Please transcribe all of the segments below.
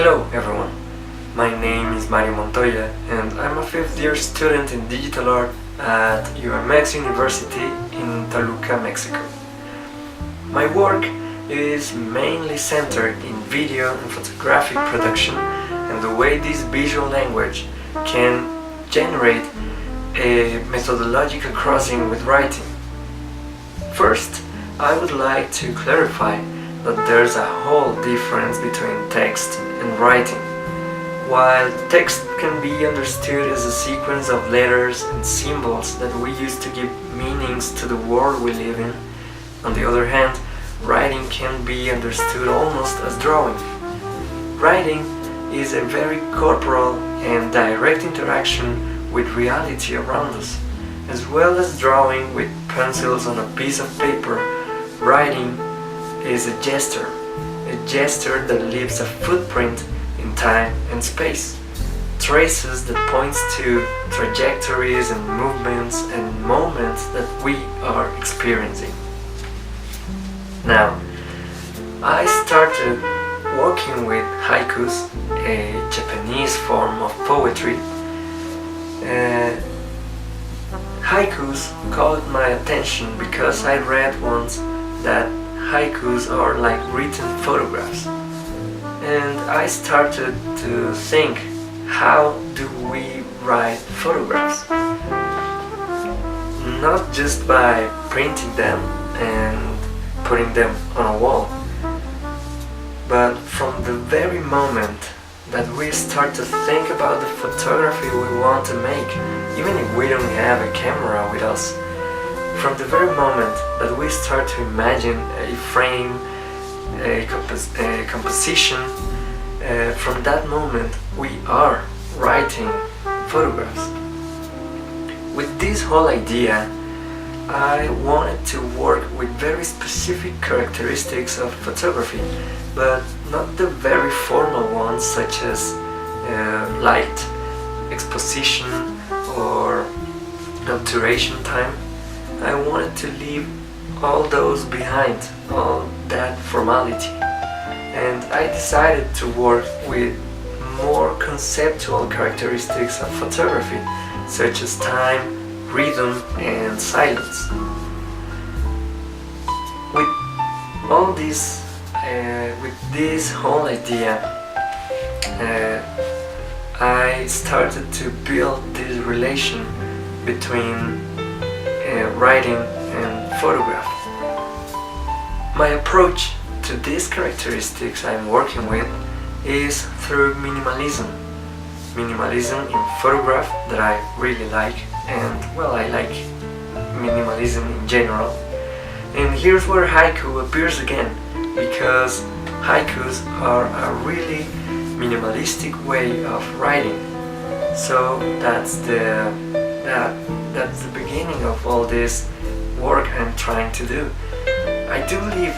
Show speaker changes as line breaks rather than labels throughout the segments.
Hello everyone, my name is Mario Montoya and I'm a 5th year student in digital art at UMX University in Toluca, Mexico. My work is mainly centered in video and photographic production and the way this visual language can generate a methodological crossing with writing. First, I would like to clarify that there's a whole difference between text and writing. While text can be understood as a sequence of letters and symbols that we use to give meanings to the world we live in, on the other hand, writing can be understood almost as drawing. Writing is a very corporal and direct interaction with reality around us. As well as drawing with pencils on a piece of paper, writing is a gesture that leaves a footprint in time and space, traces that points to trajectories and movements and moments that we are experiencing. Now, I started working with haikus, a Japanese form of poetry. Haikus caught my attention because I read once that haikus are like written photographs. And I started to think, how do we write photographs? Not just by printing them and putting them on a wall, but from the very moment that we start to think about the photography we want to make, even if we don't have a camera with us. From the very moment that we start to imagine a frame, a composition, from that moment we are writing photographs. With this whole idea, I wanted to work with very specific characteristics of photography, but not the very formal ones such as light, exposition or obturation time. I wanted to leave all those behind, all that formality, and I decided to work with more conceptual characteristics of photography, such as time, rhythm, and silence. With all this, with this whole idea, I started to build this relation between writing and photograph. My approach to these characteristics I'm working with is through minimalism. Minimalism in photograph that I really like, and well, I like minimalism in general. And here's where haiku appears again, because haikus are a really minimalistic way of writing. So that's the beginning of all this work I'm trying to do. I do believe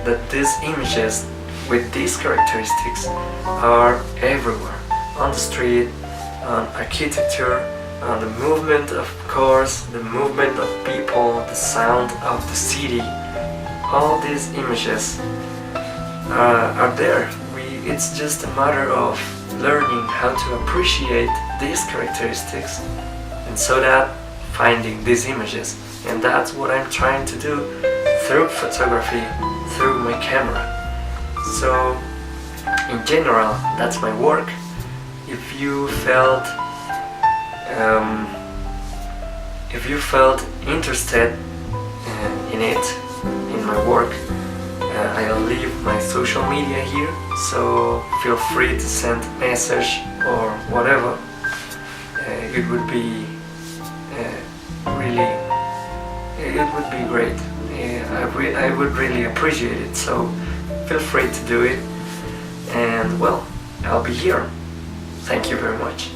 that these images with these characteristics are everywhere, on the street, on architecture, on the movement of cars, the movement of people, the sound of the city. All these images are there. It's just a matter of learning how to appreciate these characteristics, and so that finding these images. And that's what I'm trying to do through photography, through my camera. So in general, that's my work. If you felt interested in it, in my work, I'll leave my social media here, so feel free to send a message or whatever. It would be great. I would really appreciate it, so feel free to do it, and well, I'll be here. Thank you very much.